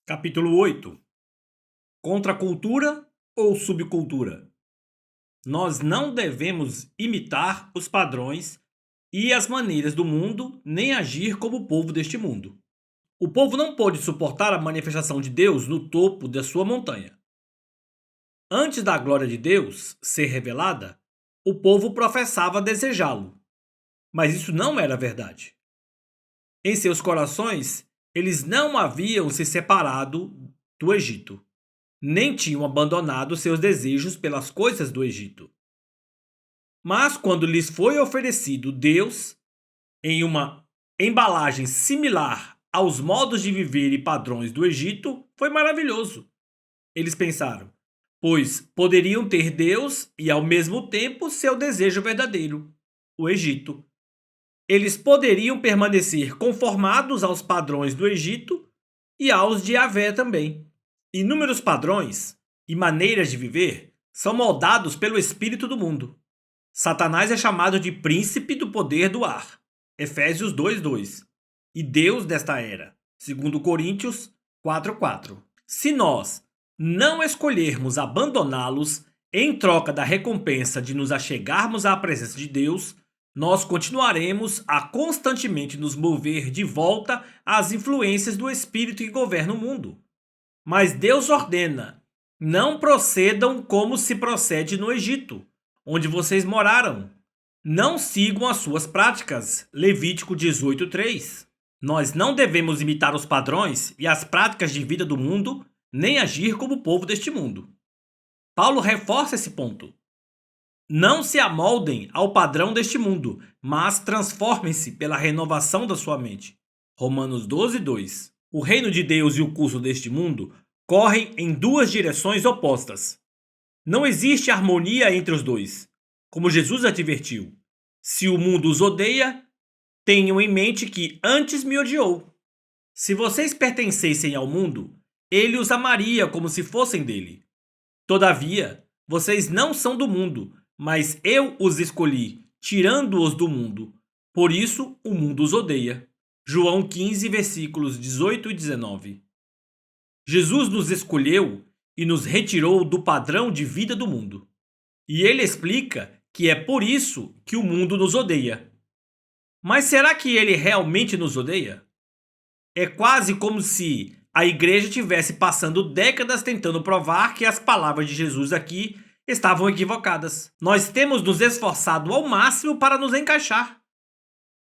Capítulo 8. Contracultura ou subcultura? Nós não devemos imitar os padrões e as maneiras do mundo, nem agir como o povo deste mundo. O povo não pôde suportar a manifestação de Deus no topo da sua montanha. Antes da glória de Deus ser revelada, o povo professava desejá-lo, mas isso não era verdade. Em seus corações, eles não haviam se separado do Egito, nem tinham abandonado seus desejos pelas coisas do Egito. Mas quando lhes foi oferecido Deus, em uma embalagem similar aos modos de viver e padrões do Egito, foi maravilhoso. Eles pensaram, pois poderiam ter Deus e ao mesmo tempo seu desejo verdadeiro, o Egito. Eles poderiam permanecer conformados aos padrões do Egito e aos de Yahvé também. Inúmeros padrões e maneiras de viver são moldados pelo espírito do mundo. Satanás é chamado de príncipe do poder do ar, Efésios 2:2, e Deus desta era, segundo Coríntios 4:4. Se nós não escolhermos abandoná-los em troca da recompensa de nos achegarmos à presença de Deus, nós continuaremos a constantemente nos mover de volta às influências do espírito que governa o mundo. Mas Deus ordena: não procedam como se procede no Egito, onde vocês moraram. Não sigam as suas práticas. Levítico 18:3. Nós não devemos imitar os padrões e as práticas de vida do mundo, nem agir como o povo deste mundo. Paulo reforça esse ponto. Não se amoldem ao padrão deste mundo, mas transformem-se pela renovação da sua mente. Romanos 12:2. O reino de Deus e o curso deste mundo correm em duas direções opostas. Não existe harmonia entre os dois, como Jesus advertiu. Se o mundo os odeia, tenham em mente que antes me odiou. Se vocês pertencessem ao mundo, ele os amaria como se fossem dele. Todavia, vocês não são do mundo, mas eu os escolhi, tirando-os do mundo. Por isso, o mundo os odeia. João 15, versículos 18 e 19. Jesus nos escolheu e nos retirou do padrão de vida do mundo. E ele explica que é por isso que o mundo nos odeia. Mas será que ele realmente nos odeia? É quase como se a igreja estivesse passando décadas tentando provar que as palavras de Jesus aqui estavam equivocadas. Nós temos nos esforçado ao máximo para nos encaixar.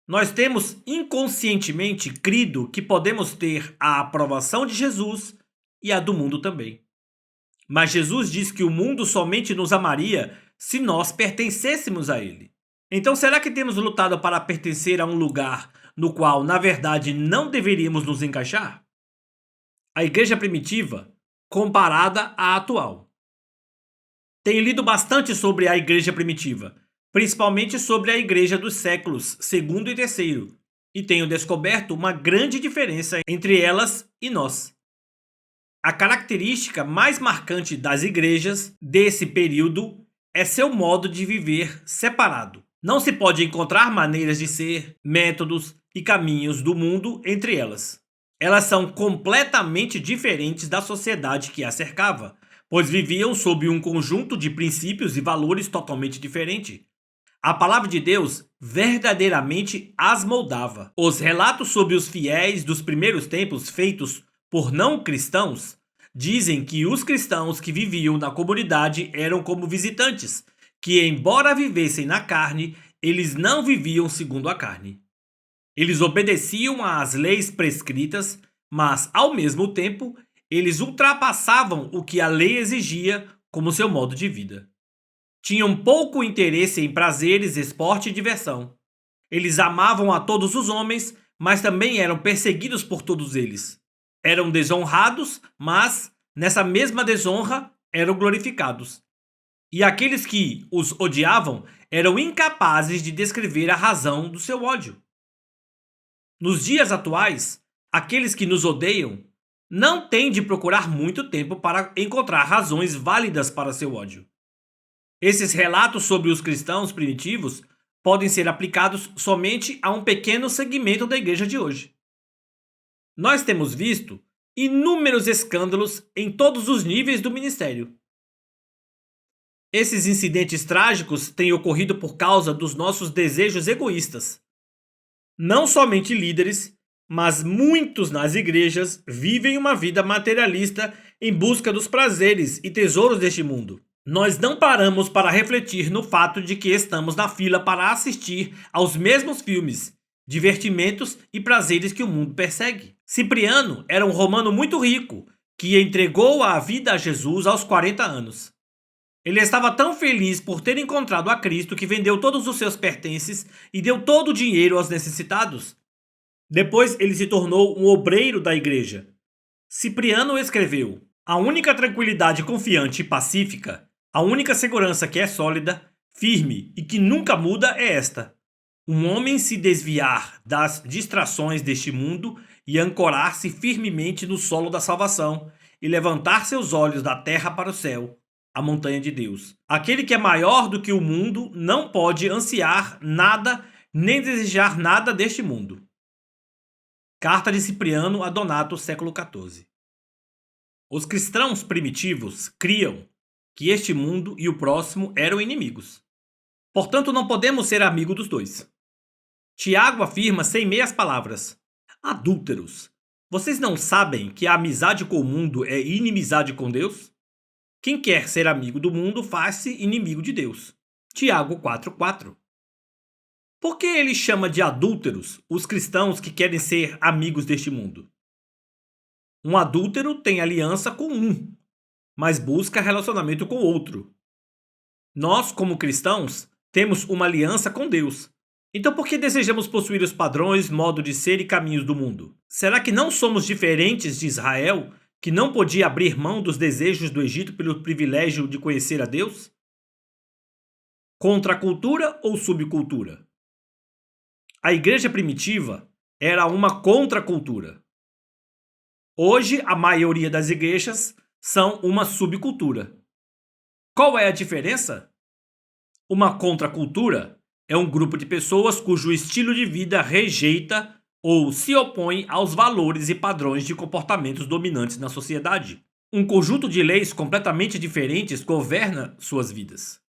Nós temos inconscientemente crido que podemos ter a aprovação de Jesus e a do mundo também. Mas Jesus diz que o mundo somente nos amaria se nós pertencêssemos a ele. Então será que temos lutado para pertencer a um lugar no qual, na verdade, não deveríamos nos encaixar? A igreja primitiva comparada à atual. Tenho lido bastante sobre a igreja primitiva, principalmente sobre a igreja dos séculos II e III, e tenho descoberto uma grande diferença entre elas e nós. A característica mais marcante das igrejas desse período é seu modo de viver separado. Não se pode encontrar maneiras de ser, métodos e caminhos do mundo entre elas. Elas são completamente diferentes da sociedade que as cercava, pois viviam sob um conjunto de princípios e valores totalmente diferente. A palavra de Deus verdadeiramente as moldava. Os relatos sobre os fiéis dos primeiros tempos feitos por não cristãos dizem que os cristãos que viviam na comunidade eram como visitantes, que embora vivessem na carne, eles não viviam segundo a carne. Eles obedeciam às leis prescritas, mas ao mesmo tempo, eles ultrapassavam o que a lei exigia como seu modo de vida. Tinham pouco interesse em prazeres, esporte e diversão. Eles amavam a todos os homens, mas também eram perseguidos por todos eles. Eram desonrados, mas, nessa mesma desonra, eram glorificados. E aqueles que os odiavam eram incapazes de descrever a razão do seu ódio. Nos dias atuais, aqueles que nos odeiam não têm de procurar muito tempo para encontrar razões válidas para seu ódio. Esses relatos sobre os cristãos primitivos podem ser aplicados somente a um pequeno segmento da igreja de hoje. Nós temos visto inúmeros escândalos em todos os níveis do ministério. Esses incidentes trágicos têm ocorrido por causa dos nossos desejos egoístas. Não somente líderes, mas muitos nas igrejas vivem uma vida materialista em busca dos prazeres e tesouros deste mundo. Nós não paramos para refletir no fato de que estamos na fila para assistir aos mesmos filmes, divertimentos e prazeres que o mundo persegue. Cipriano era um romano muito rico que entregou a vida a Jesus aos 40 anos. Ele estava tão feliz por ter encontrado a Cristo que vendeu todos os seus pertences e deu todo o dinheiro aos necessitados. Depois ele se tornou um obreiro da igreja. Cipriano escreveu: "A única tranquilidade confiante e pacífica, a única segurança que é sólida, firme e que nunca muda é esta: um homem se desviar das distrações deste mundo e ancorar-se firmemente no solo da salvação e levantar seus olhos da terra para o céu, a montanha de Deus. Aquele que é maior do que o mundo não pode ansiar nada nem desejar nada deste mundo." Carta de Cipriano a Donato, século XIV. Os cristãos primitivos criam que este mundo e o próximo eram inimigos. Portanto, não podemos ser amigo dos dois. Tiago afirma sem meias palavras: "Adúlteros, vocês não sabem que a amizade com o mundo é inimizade com Deus? Quem quer ser amigo do mundo faz-se inimigo de Deus." Tiago 4,4. Por que ele chama de adúlteros os cristãos que querem ser amigos deste mundo? Um adúltero tem aliança com um, mas busca relacionamento com outro. Nós, como cristãos, temos uma aliança com Deus. Então por que desejamos possuir os padrões, modo de ser e caminhos do mundo? Será que não somos diferentes de Israel, que não podia abrir mão dos desejos do Egito pelo privilégio de conhecer a Deus? Contracultura ou subcultura? A igreja primitiva era uma contracultura. Hoje, a maioria das igrejas são uma subcultura. Qual é a diferença? Uma contracultura é um grupo de pessoas cujo estilo de vida rejeita ou se opõe aos valores e padrões de comportamentos dominantes na sociedade. Um conjunto de leis completamente diferentes governa suas vidas.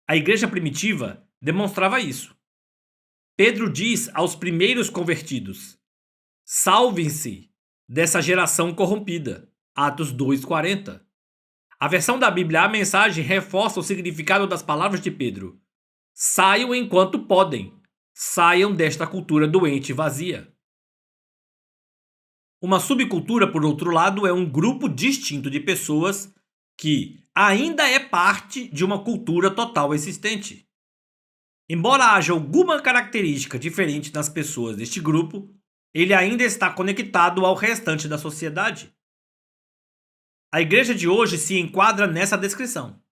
A igreja primitiva demonstrava isso. Pedro diz aos primeiros convertidos: "Salvem-se dessa geração corrompida." Atos 2,40. A versão da Bíblia A Mensagem reforça o significado das palavras de Pedro: "Saiam enquanto podem. Saiam desta cultura doente e vazia." Uma subcultura, por outro lado, é um grupo distinto de pessoas que ainda é parte de uma cultura total existente. Embora haja alguma característica diferente nas pessoas deste grupo, ele ainda está conectado ao restante da sociedade. A igreja de hoje se enquadra nessa descrição.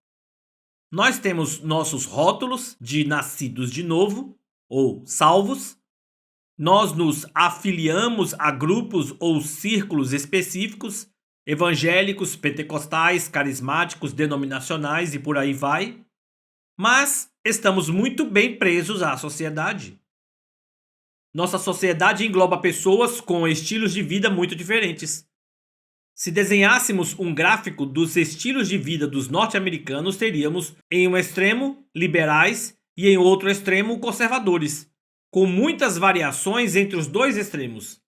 Nós temos nossos rótulos de nascidos de novo, ou salvos. Nós nos afiliamos a grupos ou círculos específicos, evangélicos, pentecostais, carismáticos, denominacionais e por aí vai. Mas estamos muito bem presos à sociedade. Nossa sociedade engloba pessoas com estilos de vida muito diferentes. Se desenhássemos um gráfico dos estilos de vida dos norte-americanos, teríamos, em um extremo, liberais e em outro extremo, conservadores, com muitas variações entre os dois extremos.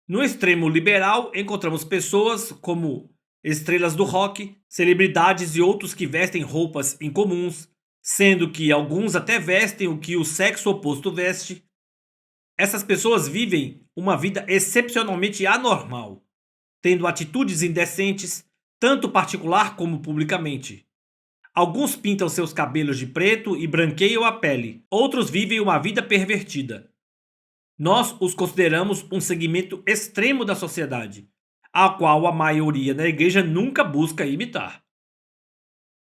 No extremo liberal, encontramos pessoas como estrelas do rock, celebridades e outros que vestem roupas incomuns, sendo que alguns até vestem o que o sexo oposto veste. Essas pessoas vivem uma vida excepcionalmente anormal, tendo atitudes indecentes, tanto particular como publicamente. Alguns pintam seus cabelos de preto e branqueiam a pele, outros vivem uma vida pervertida. Nós os consideramos um segmento extremo da sociedade, a qual a maioria da igreja nunca busca imitar.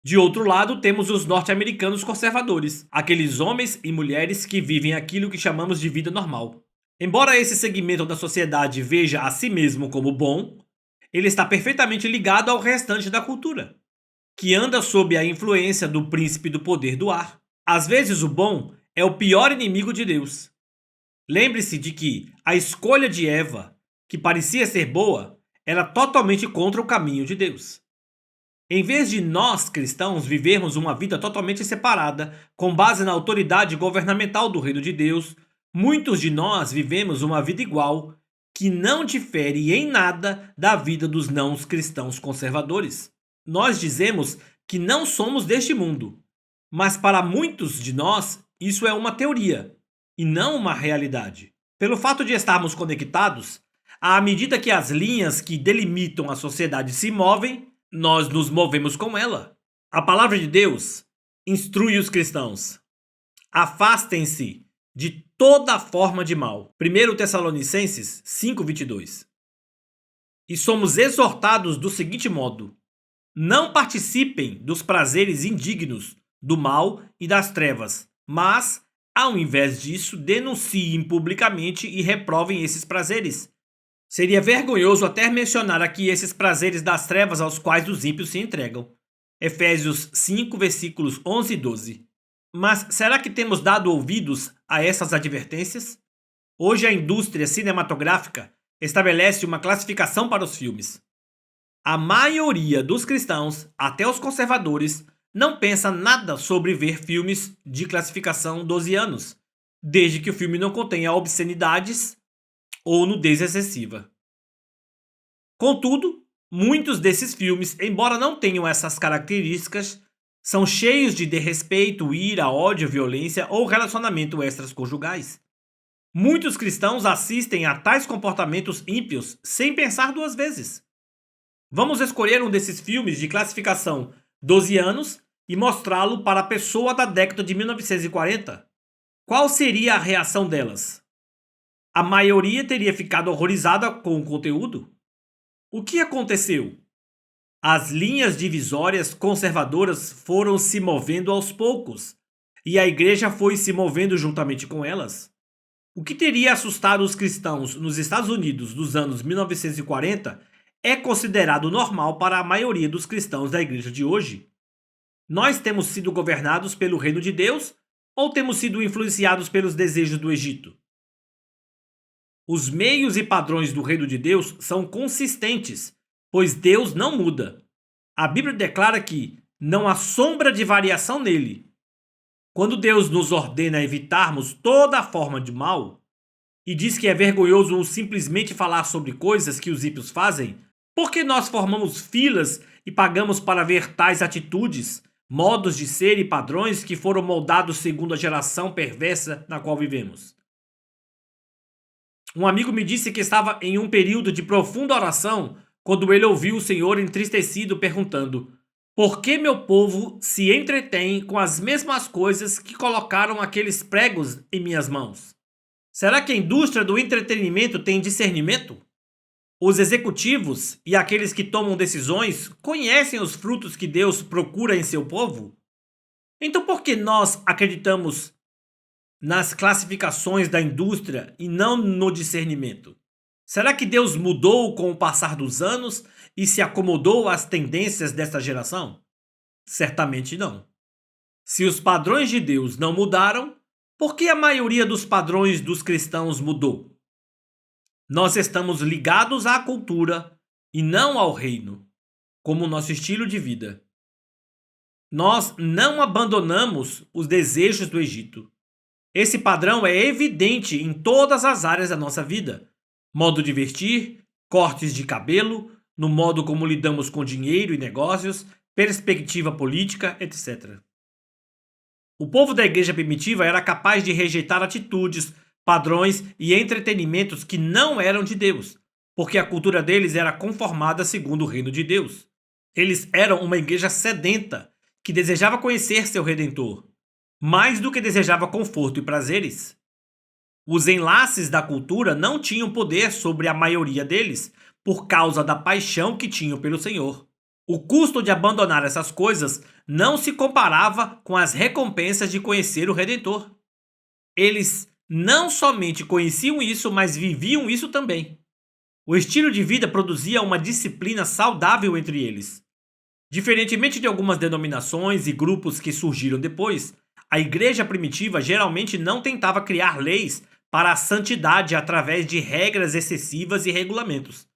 De outro lado, temos os norte-americanos conservadores, aqueles homens e mulheres que vivem aquilo que chamamos de vida normal. Embora esse segmento da sociedade veja a si mesmo como bom, ele está perfeitamente ligado ao restante da cultura, que anda sob a influência do príncipe do poder do ar. Às vezes o bom é o pior inimigo de Deus. Lembre-se de que a escolha de Eva, que parecia ser boa, era totalmente contra o caminho de Deus. Em vez de nós, cristãos, vivermos uma vida totalmente separada, com base na autoridade governamental do reino de Deus, muitos de nós vivemos uma vida igual, que não difere em nada da vida dos não cristãos conservadores. Nós dizemos que não somos deste mundo, mas para muitos de nós isso é uma teoria e não uma realidade. Pelo fato de estarmos conectados, à medida que as linhas que delimitam a sociedade se movem, nós nos movemos com ela. A palavra de Deus instrui os cristãos: afastem-se de toda forma de mal. 1 Tessalonicenses 5:22. E somos exortados do seguinte modo: não participem dos prazeres indignos do mal e das trevas, mas, ao invés disso, denunciem publicamente e reprovem esses prazeres. Seria vergonhoso até mencionar aqui esses prazeres das trevas aos quais os ímpios se entregam. Efésios 5, versículos 11 e 12. Mas será que temos dado ouvidos a essas advertências? Hoje a indústria cinematográfica estabelece uma classificação para os filmes. A maioria dos cristãos, até os conservadores, não pensa nada sobre ver filmes de classificação 12 anos, desde que o filme não contenha obscenidades ou nudez excessiva. Contudo, muitos desses filmes, embora não tenham essas características, são cheios de desrespeito, ira, ódio, violência ou relacionamento extraconjugais. Muitos cristãos assistem a tais comportamentos ímpios sem pensar duas vezes. Vamos escolher um desses filmes de classificação 12 anos e mostrá-lo para a pessoa da década de 1940. Qual seria a reação delas? A maioria teria ficado horrorizada com o conteúdo. O que aconteceu? As linhas divisórias conservadoras foram se movendo aos poucos, e a igreja foi se movendo juntamente com elas. O que teria assustado os cristãos nos Estados Unidos dos anos 1940 é considerado normal para a maioria dos cristãos da igreja de hoje. Nós temos sido governados pelo reino de Deus ou temos sido influenciados pelos desejos do Egito? Os meios e padrões do reino de Deus são consistentes, pois Deus não muda. A Bíblia declara que não há sombra de variação nele. Quando Deus nos ordena evitarmos toda forma de mal e diz que é vergonhoso simplesmente falar sobre coisas que os ímpios fazem, por que nós formamos filas e pagamos para ver tais atitudes, modos de ser e padrões que foram moldados segundo a geração perversa na qual vivemos? Um amigo me disse que estava em um período de profunda oração quando ele ouviu o Senhor entristecido perguntando: por que meu povo se entretém com as mesmas coisas que colocaram aqueles pregos em minhas mãos? Será que a indústria do entretenimento tem discernimento? Os executivos e aqueles que tomam decisões conhecem os frutos que Deus procura em seu povo? Então por que nós acreditamos nas classificações da indústria e não no discernimento? Será que Deus mudou com o passar dos anos e se acomodou às tendências desta geração? Certamente não. Se os padrões de Deus não mudaram, por que a maioria dos padrões dos cristãos mudou? Nós estamos ligados à cultura e não ao reino, como nosso estilo de vida. Nós não abandonamos os desejos do Egito. Esse padrão é evidente em todas as áreas da nossa vida. Modo de vestir, cortes de cabelo, no modo como lidamos com dinheiro e negócios, perspectiva política, etc. O povo da igreja primitiva era capaz de rejeitar atitudes, padrões e entretenimentos que não eram de Deus, porque a cultura deles era conformada segundo o reino de Deus. Eles eram uma igreja sedenta, que desejava conhecer seu Redentor, mais do que desejava conforto e prazeres. Os enlaces da cultura não tinham poder sobre a maioria deles, por causa da paixão que tinham pelo Senhor. O custo de abandonar essas coisas não se comparava com as recompensas de conhecer o Redentor. Eles não somente conheciam isso, mas viviam isso também. O estilo de vida produzia uma disciplina saudável entre eles. Diferentemente de algumas denominações e grupos que surgiram depois, a igreja primitiva geralmente não tentava criar leis para a santidade através de regras excessivas e regulamentos.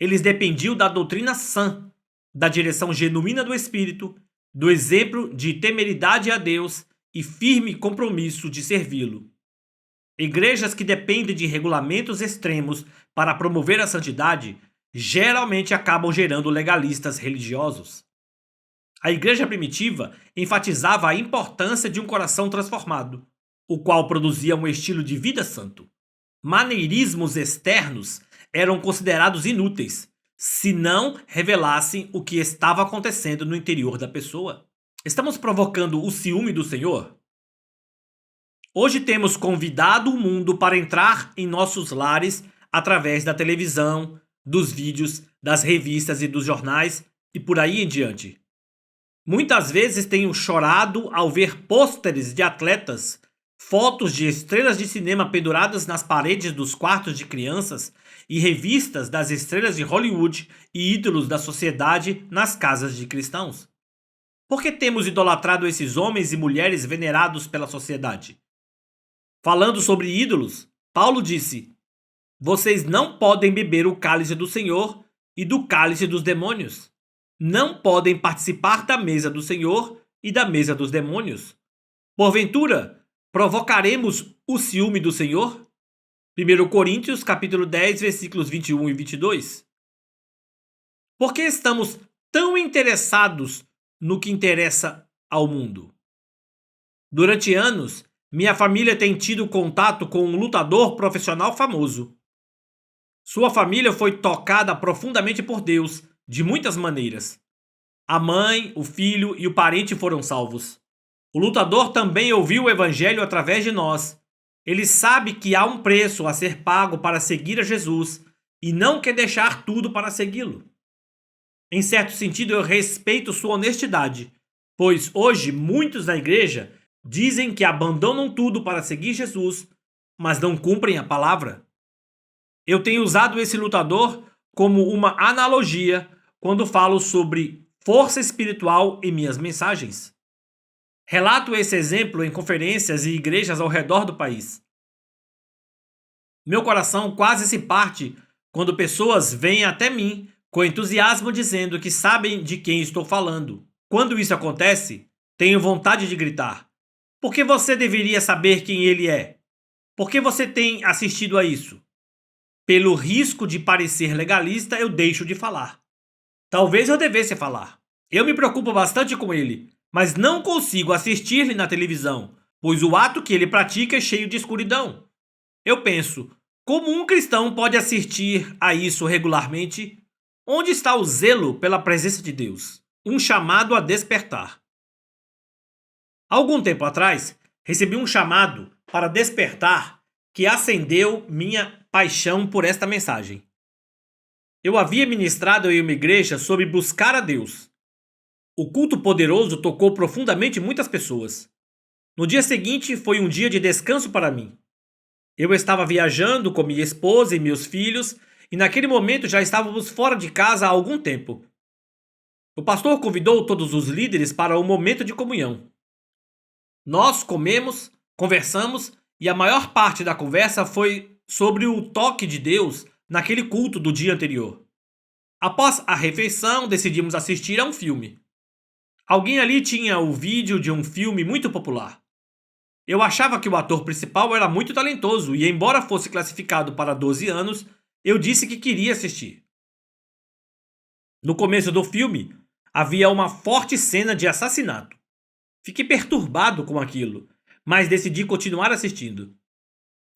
Eles dependiam da doutrina sã, da direção genuína do Espírito, do exemplo de temeridade a Deus e firme compromisso de servi-lo. Igrejas que dependem de regulamentos extremos para promover a santidade geralmente acabam gerando legalistas religiosos. A igreja primitiva enfatizava a importância de um coração transformado, o qual produzia um estilo de vida santo. Maneirismos externos eram considerados inúteis, se não revelassem o que estava acontecendo no interior da pessoa. Estamos provocando o ciúme do Senhor? Hoje temos convidado o mundo para entrar em nossos lares através da televisão, dos vídeos, das revistas e dos jornais e por aí em diante. Muitas vezes tenho chorado ao ver pôsteres de atletas, fotos de estrelas de cinema penduradas nas paredes dos quartos de crianças e revistas das estrelas de Hollywood e ídolos da sociedade nas casas de cristãos. Por que temos idolatrado esses homens e mulheres venerados pela sociedade? Falando sobre ídolos, Paulo disse: vocês não podem beber o cálice do Senhor e do cálice dos demônios. Não podem participar da mesa do Senhor e da mesa dos demônios. Porventura, provocaremos o ciúme do Senhor? 1 Coríntios capítulo 10, versículos 21 e 22. Por que estamos tão interessados no que interessa ao mundo? Durante anos, minha família tem tido contato com um lutador profissional famoso. Sua família foi tocada profundamente por Deus, de muitas maneiras. A mãe, o filho e o parente foram salvos. O lutador também ouviu o evangelho através de nós. Ele sabe que há um preço a ser pago para seguir a Jesus e não quer deixar tudo para segui-lo. Em certo sentido, eu respeito sua honestidade, pois hoje muitos na igreja dizem que abandonam tudo para seguir Jesus, mas não cumprem a palavra. Eu tenho usado esse lutador como uma analogia quando falo sobre força espiritual em minhas mensagens. Relato esse exemplo em conferências e igrejas ao redor do país. Meu coração quase se parte quando pessoas vêm até mim com entusiasmo dizendo que sabem de quem estou falando. Quando isso acontece, tenho vontade de gritar: por que você deveria saber quem ele é? Por que você tem assistido a isso? Pelo risco de parecer legalista, eu deixo de falar. Talvez eu devesse falar. Eu me preocupo bastante com ele, mas não consigo assistir-lhe na televisão, pois o ato que ele pratica é cheio de escuridão. Eu penso, como um cristão pode assistir a isso regularmente? Onde está o zelo pela presença de Deus? Um chamado a despertar. Algum tempo atrás, recebi um chamado para despertar que acendeu minha paixão por esta mensagem. Eu havia ministrado em uma igreja sobre buscar a Deus. O culto poderoso tocou profundamente muitas pessoas. No dia seguinte foi um dia de descanso para mim. Eu estava viajando com minha esposa e meus filhos e naquele momento já estávamos fora de casa há algum tempo. O pastor convidou todos os líderes para um momento de comunhão. Nós comemos, conversamos e a maior parte da conversa foi sobre o toque de Deus naquele culto do dia anterior. Após a refeição, decidimos assistir a um filme. Alguém ali tinha o vídeo de um filme muito popular. Eu achava que o ator principal era muito talentoso e, embora fosse classificado para 12 anos, eu disse que queria assistir. No começo do filme, havia uma forte cena de assassinato. Fiquei perturbado com aquilo, mas decidi continuar assistindo.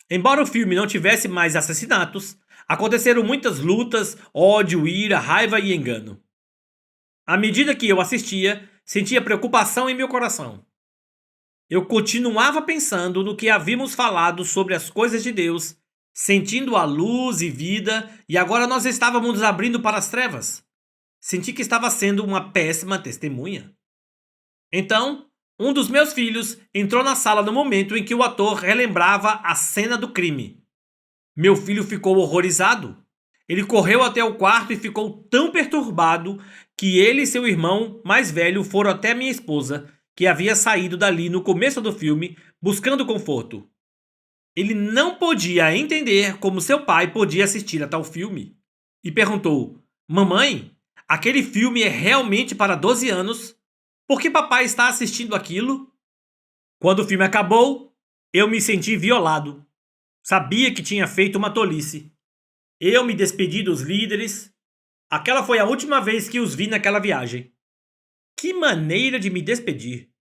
Embora o filme não tivesse mais assassinatos, aconteceram muitas lutas, ódio, ira, raiva e engano. À medida que eu assistia, sentia preocupação em meu coração. Eu continuava pensando no que havíamos falado sobre as coisas de Deus, sentindo a luz e vida, e agora nós estávamos nos abrindo para as trevas. Senti que estava sendo uma péssima testemunha. Então, um dos meus filhos entrou na sala no momento em que o ator relembrava a cena do crime. Meu filho ficou horrorizado. Ele correu até o quarto e ficou tão perturbado que ele e seu irmão mais velho foram até minha esposa, que havia saído dali no começo do filme, buscando conforto. Ele não podia entender como seu pai podia assistir a tal filme. e perguntou: Mamãe, aquele filme é realmente para 12 anos? Por que papai está assistindo aquilo? Quando o filme acabou, eu me senti violado. Sabia que tinha feito uma tolice. Eu me despedi dos líderes. Aquela foi a última vez que os vi naquela viagem. Que maneira de me despedir!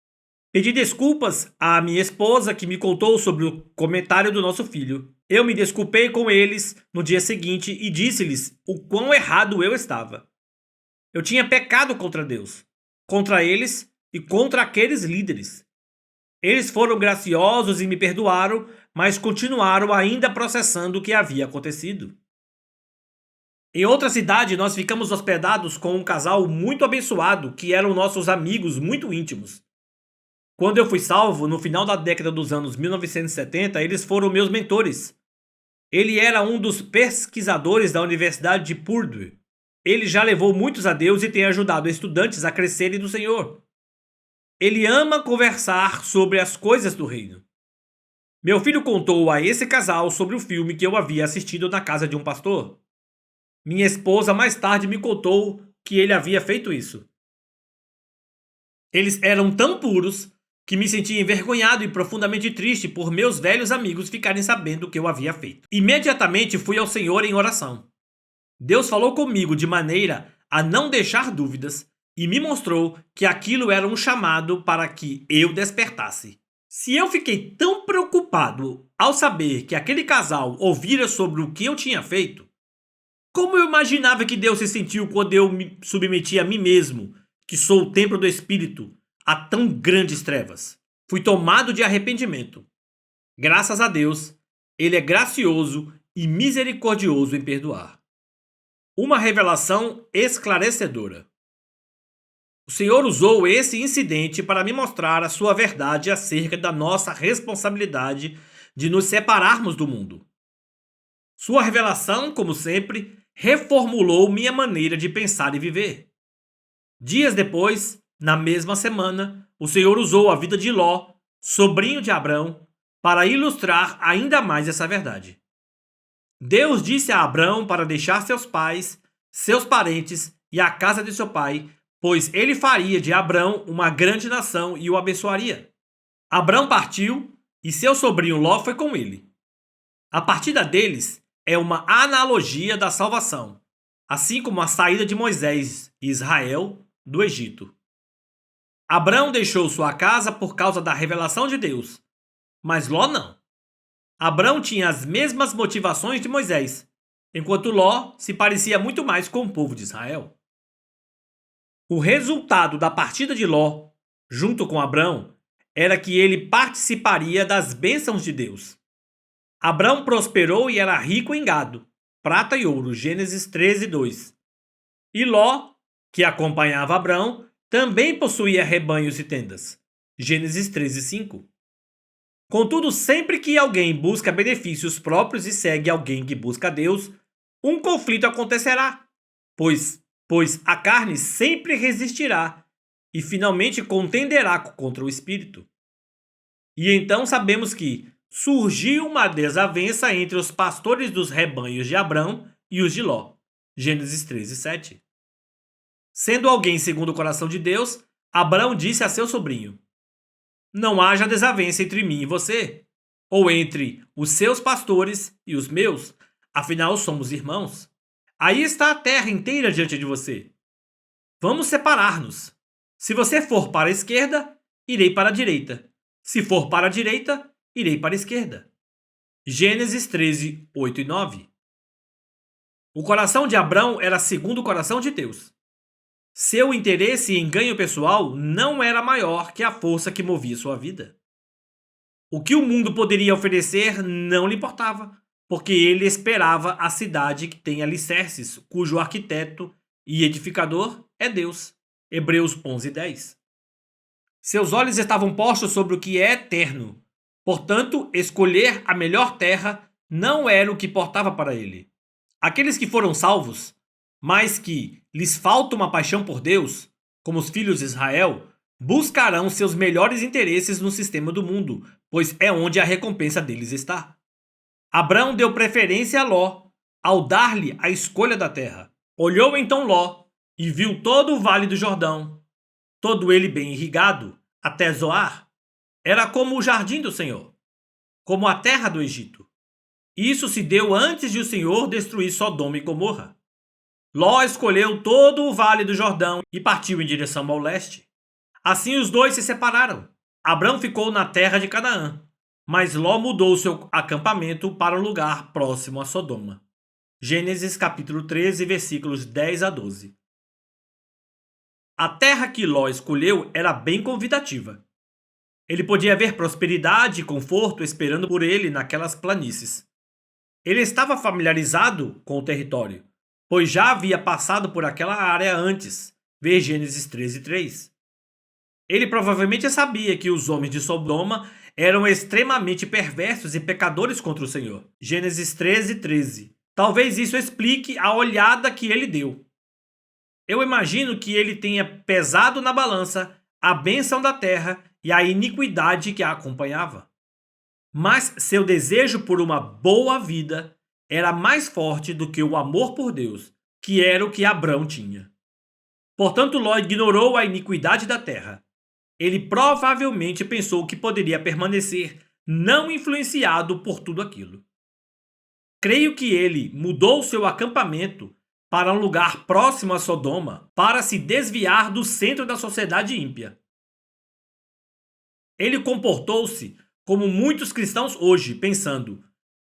Pedi desculpas à minha esposa que me contou sobre o comentário do nosso filho. Eu me desculpei com eles no dia seguinte e disse-lhes o quão errado eu estava. Eu tinha pecado contra Deus, contra eles e contra aqueles líderes. Eles foram graciosos e me perdoaram, mas continuaram ainda processando o que havia acontecido. Em outra cidade, nós ficamos hospedados com um casal muito abençoado que eram nossos amigos muito íntimos. Quando eu fui salvo, no final da década dos anos 1970, eles foram meus mentores. Ele era um dos pesquisadores da Universidade de Purdue. Ele já levou muitos a Deus e tem ajudado estudantes a crescerem no Senhor. Ele ama conversar sobre as coisas do reino. Meu filho contou a esse casal sobre o filme que eu havia assistido na casa de um pastor. Minha esposa mais tarde me contou que ele havia feito isso. Eles eram tão puros que me senti envergonhado e profundamente triste por meus velhos amigos ficarem sabendo o que eu havia feito. Imediatamente fui ao Senhor em oração. Deus falou comigo de maneira a não deixar dúvidas e me mostrou que aquilo era um chamado para que eu despertasse. Se eu fiquei tão preocupado ao saber que aquele casal ouvira sobre o que eu tinha feito, como eu imaginava que Deus se sentiu quando eu me submeti a mim mesmo, que sou o templo do Espírito, a tão grandes trevas? Fui tomado de arrependimento. Graças a Deus, Ele é gracioso e misericordioso em perdoar. Uma revelação esclarecedora. O Senhor usou esse incidente para me mostrar a sua verdade acerca da nossa responsabilidade de nos separarmos do mundo. Sua revelação, como sempre, reformulou minha maneira de pensar e viver. Dias depois, na mesma semana, o Senhor usou a vida de Ló, sobrinho de Abrão, para ilustrar ainda mais essa verdade. Deus disse a Abrão para deixar seus pais, seus parentes e a casa de seu pai, pois ele faria de Abrão uma grande nação e o abençoaria. Abrão partiu e seu sobrinho Ló foi com ele. A partida deles é uma analogia da salvação, assim como a saída de Moisés e Israel do Egito. Abrão deixou sua casa por causa da revelação de Deus, mas Ló não. Abrão tinha as mesmas motivações de Moisés, enquanto Ló se parecia muito mais com o povo de Israel. O resultado da partida de Ló, junto com Abrão, era que ele participaria das bênçãos de Deus. Abrão prosperou e era rico em gado, prata e ouro, Gênesis 13:2. E Ló, que acompanhava Abrão, também possuía rebanhos e tendas, Gênesis 13:5. Contudo, sempre que alguém busca benefícios próprios e segue alguém que busca Deus, um conflito acontecerá, pois a carne sempre resistirá e finalmente contenderá contra o espírito. E então sabemos que surgiu uma desavença entre os pastores dos rebanhos de Abrão e os de Ló, Gênesis 13:7. Sendo alguém segundo o coração de Deus, Abrão disse a seu sobrinho: não haja desavença entre mim e você, ou entre os seus pastores e os meus, afinal somos irmãos. Aí está a terra inteira diante de você. Vamos separar-nos. Se você for para a esquerda, irei para a direita. Se for para a direita, irei para a esquerda. Gênesis 13, 8 e 9. O coração de Abrão era segundo o coração de Deus. Seu interesse em ganho pessoal não era maior que a força que movia sua vida. O que o mundo poderia oferecer não lhe importava, porque ele esperava a cidade que tem alicerces, cujo arquiteto e edificador é Deus. Hebreus 11:10. Seus olhos estavam postos sobre o que é eterno. Portanto, escolher a melhor terra não era o que importava para ele. Aqueles que foram salvos, mas que lhes falta uma paixão por Deus, como os filhos de Israel, buscarão seus melhores interesses no sistema do mundo, pois é onde a recompensa deles está. Abrão deu preferência a Ló, ao dar-lhe a escolha da terra. Olhou então Ló e viu todo o vale do Jordão, todo ele bem irrigado, até Zoar. Era como o jardim do Senhor, como a terra do Egito. Isso se deu antes de o Senhor destruir Sodoma e Gomorra. Ló escolheu todo o vale do Jordão e partiu em direção ao leste. Assim os dois se separaram. Abrão ficou na terra de Canaã, mas Ló mudou seu acampamento para um lugar próximo a Sodoma. Gênesis capítulo 13, versículos 10 a 12. A terra que Ló escolheu era bem convidativa. Ele podia ver prosperidade e conforto esperando por ele naquelas planícies. Ele estava familiarizado com o território, pois já havia passado por aquela área antes. Ver Gênesis 13:3. Ele provavelmente sabia que os homens de Sodoma eram extremamente perversos e pecadores contra o Senhor. Gênesis 13:13. Talvez isso explique a olhada que ele deu. Eu imagino que ele tenha pesado na balança a bênção da terra e a iniquidade que a acompanhava. Mas seu desejo por uma boa vida era mais forte do que o amor por Deus, que era o que Abrão tinha. Portanto, Ló ignorou a iniquidade da terra. Ele provavelmente pensou que poderia permanecer não influenciado por tudo aquilo. Creio que ele mudou seu acampamento para um lugar próximo a Sodoma para se desviar do centro da sociedade ímpia. Ele comportou-se como muitos cristãos hoje, pensando: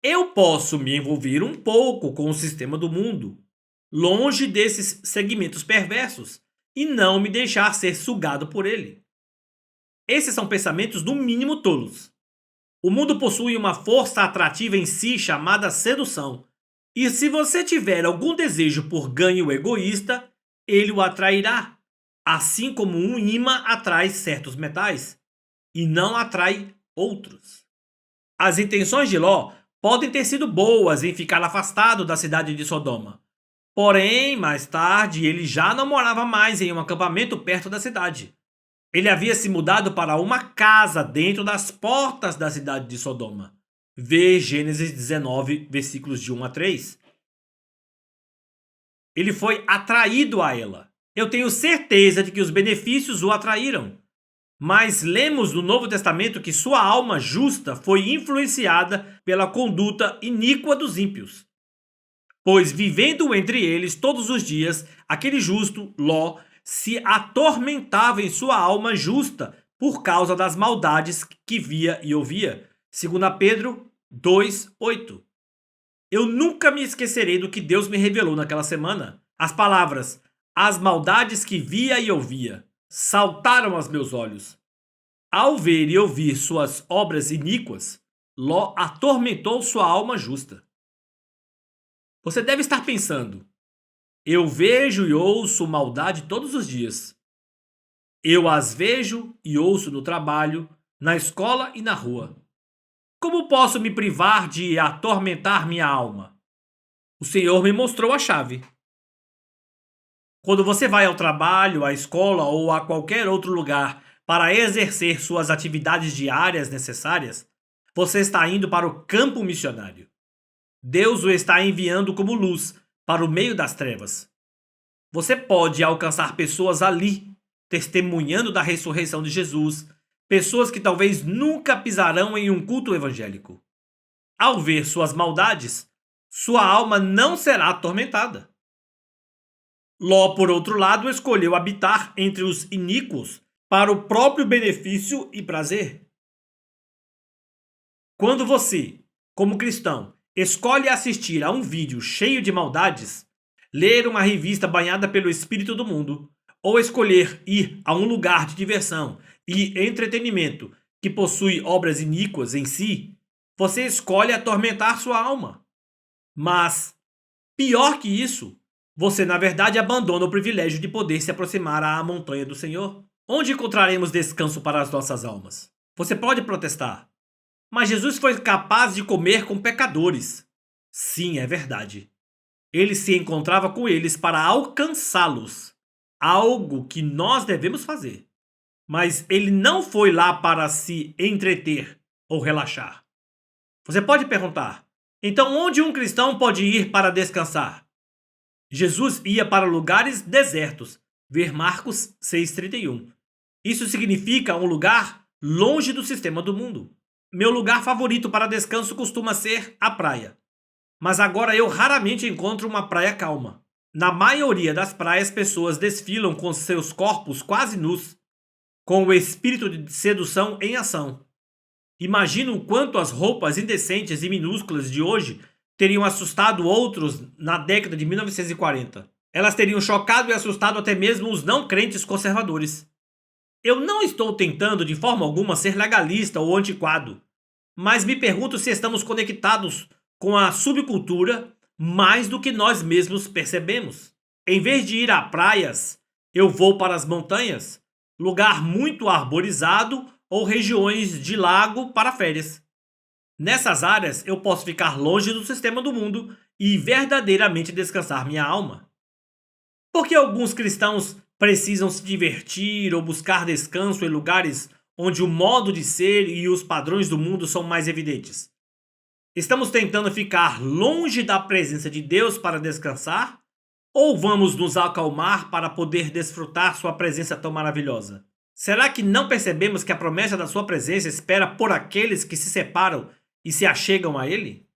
eu posso me envolver um pouco com o sistema do mundo, longe desses segmentos perversos, e não me deixar ser sugado por ele. Esses são pensamentos no mínimo tolos. O mundo possui uma força atrativa em si chamada sedução, e se você tiver algum desejo por ganho egoísta, ele o atrairá, assim como um ímã atrai certos metais, e não atrai outros. As intenções de Ló podem ter sido boas em ficar afastado da cidade de Sodoma. Porém, mais tarde, ele já não morava mais em um acampamento perto da cidade. Ele havia se mudado para uma casa dentro das portas da cidade de Sodoma. Vê Gênesis 19, versículos de 1 a 3. Ele foi atraído a ela. Eu tenho certeza de que os benefícios o atraíram. Mas lemos no Novo Testamento que sua alma justa foi influenciada pela conduta iníqua dos ímpios. Pois vivendo entre eles todos os dias, aquele justo, Ló, se atormentava em sua alma justa por causa das maldades que via e ouvia. 2 Pedro 2:8. Eu nunca me esquecerei do que Deus me revelou naquela semana. As palavras, as maldades que via e ouvia, saltaram aos meus olhos. Ao ver e ouvir suas obras iníquas, Ló atormentou sua alma justa. Você deve estar pensando: eu vejo e ouço maldade todos os dias. Eu as vejo e ouço no trabalho, na escola e na rua. Como posso me privar de atormentar minha alma? O Senhor me mostrou a chave. Quando você vai ao trabalho, à escola ou a qualquer outro lugar para exercer suas atividades diárias necessárias, você está indo para o campo missionário. Deus o está enviando como luz para o meio das trevas. Você pode alcançar pessoas ali, testemunhando da ressurreição de Jesus, pessoas que talvez nunca pisarão em um culto evangélico. Ao ver suas maldades, sua alma não será atormentada. Ló, por outro lado, escolheu habitar entre os iníquos para o próprio benefício e prazer. Quando você, como cristão, escolhe assistir a um vídeo cheio de maldades, ler uma revista banhada pelo espírito do mundo, ou escolher ir a um lugar de diversão e entretenimento que possui obras iníquas em si, você escolhe atormentar sua alma. Mas, pior que isso, você na verdade abandona o privilégio de poder se aproximar à montanha do Senhor. Onde encontraremos descanso para as nossas almas? Você pode protestar: mas Jesus foi capaz de comer com pecadores. Sim, é verdade. Ele se encontrava com eles para alcançá-los, algo que nós devemos fazer. Mas ele não foi lá para se entreter ou relaxar. Você pode perguntar: Então, onde um cristão pode ir para descansar? Jesus ia para lugares desertos. Ver Marcos 6,31. Isso significa um lugar longe do sistema do mundo. Meu lugar favorito para descanso costuma ser a praia. Mas agora eu raramente encontro uma praia calma. Na maioria das praias, pessoas desfilam com seus corpos quase nus, com o espírito de sedução em ação. Imagino o quanto as roupas indecentes e minúsculas de hoje teriam assustado outros na década de 1940. Elas teriam chocado e assustado até mesmo os não crentes conservadores. Eu não estou tentando de forma alguma ser legalista ou antiquado, mas me pergunto se estamos conectados com a subcultura mais do que nós mesmos percebemos. Em vez de ir a praias, eu vou para as montanhas, lugar muito arborizado ou regiões de lago para férias. Nessas áreas eu posso ficar longe do sistema do mundo e verdadeiramente descansar minha alma. Por que alguns cristãos precisam se divertir ou buscar descanso em lugares onde o modo de ser e os padrões do mundo são mais evidentes? Estamos tentando ficar longe da presença de Deus para descansar? Ou vamos nos acalmar para poder desfrutar sua presença tão maravilhosa? Será que não percebemos que a promessa da sua presença espera por aqueles que se separam e se achegam a Ele?